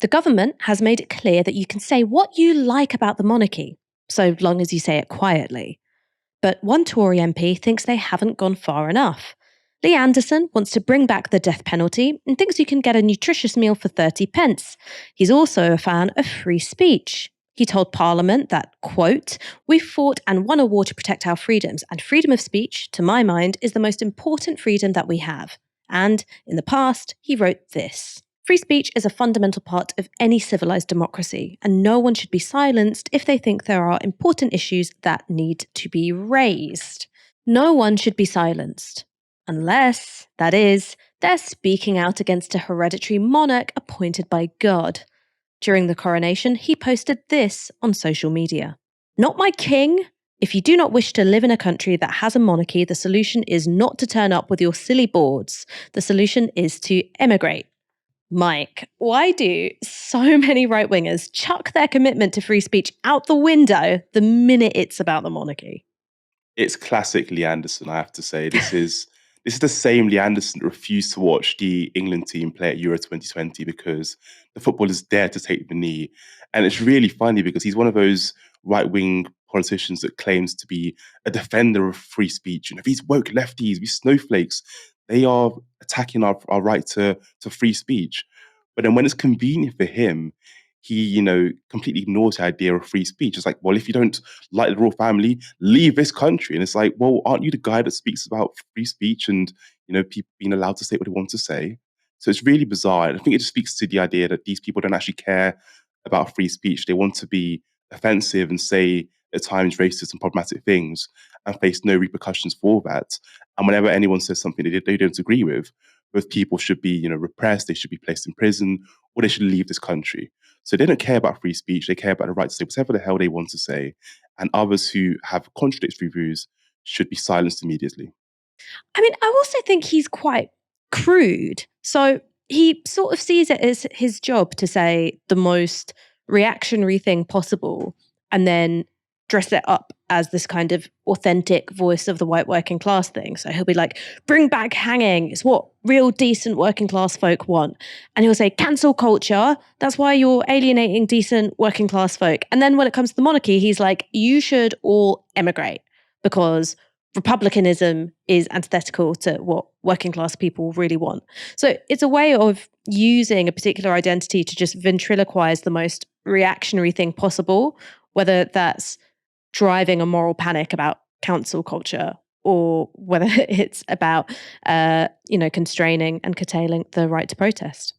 The government has made it clear that you can say what you like about the monarchy, so long as you say it quietly. But one Tory MP thinks they haven't gone far enough. Lee Anderson wants to bring back the death penalty and thinks you can get a nutritious meal for 30 pence. He's also a fan of free speech. He told Parliament that, quote, "We've fought and won a war to protect our freedoms, and freedom of speech, to my mind, is the most important freedom that we have." And in the past, he wrote this. Free speech is a fundamental part of any civilized democracy, and no one should be silenced if they think there are important issues that need to be raised. No one should be silenced. Unless, that is, they're speaking out against a hereditary monarch appointed by God. During the coronation, he posted this on social media. "Not my king. If you do not wish to live in a country that has a monarchy, the solution is not to turn up with your silly boards. The solution is to emigrate." Mike, why do so many right-wingers chuck their commitment to free speech out the window the minute it's about the monarchy? It's classic Lee Anderson, I have to say. This is the same Lee Anderson that refused to watch the England team play at Euro 2020 because the footballers dare to take the knee. And it's really funny because he's one of those right-wing politicians that claims to be a defender of free speech. These woke lefties, these snowflakes, they are attacking our right to free speech. But then when it's convenient for him, he, completely ignores the idea of free speech. It's like, well, if you don't like the royal family, leave this country. And it's like, well, aren't you the guy that speaks about free speech and, people being allowed to say what they want to say? So it's really bizarre. And I think it just speaks to the idea that these people don't actually care about free speech. They want to be offensive and say at times racist and problematic things and face no repercussions for that. And whenever anyone says something they don't agree with, both people should be, repressed, they should be placed in prison, or they should leave this country. So they don't care about free speech. They care about the right to say whatever the hell they want to say. And others who have contradictory views should be silenced immediately. I mean, I also think he's quite crude. So he sort of sees it as his job to say the most reactionary thing possible and then dress it up as this kind of authentic voice of the white working class thing. So he'll be like, "Bring back hanging. It's what real decent working class folk want." And he'll say, "Cancel culture. That's why you're alienating decent working class folk." And then when it comes to the monarchy, he's like, "You should all emigrate because republicanism is antithetical to what working class people really want." So it's a way of using a particular identity to just ventriloquize the most reactionary thing possible, whether that's driving a moral panic about cancel culture or whether it's about, constraining and curtailing the right to protest.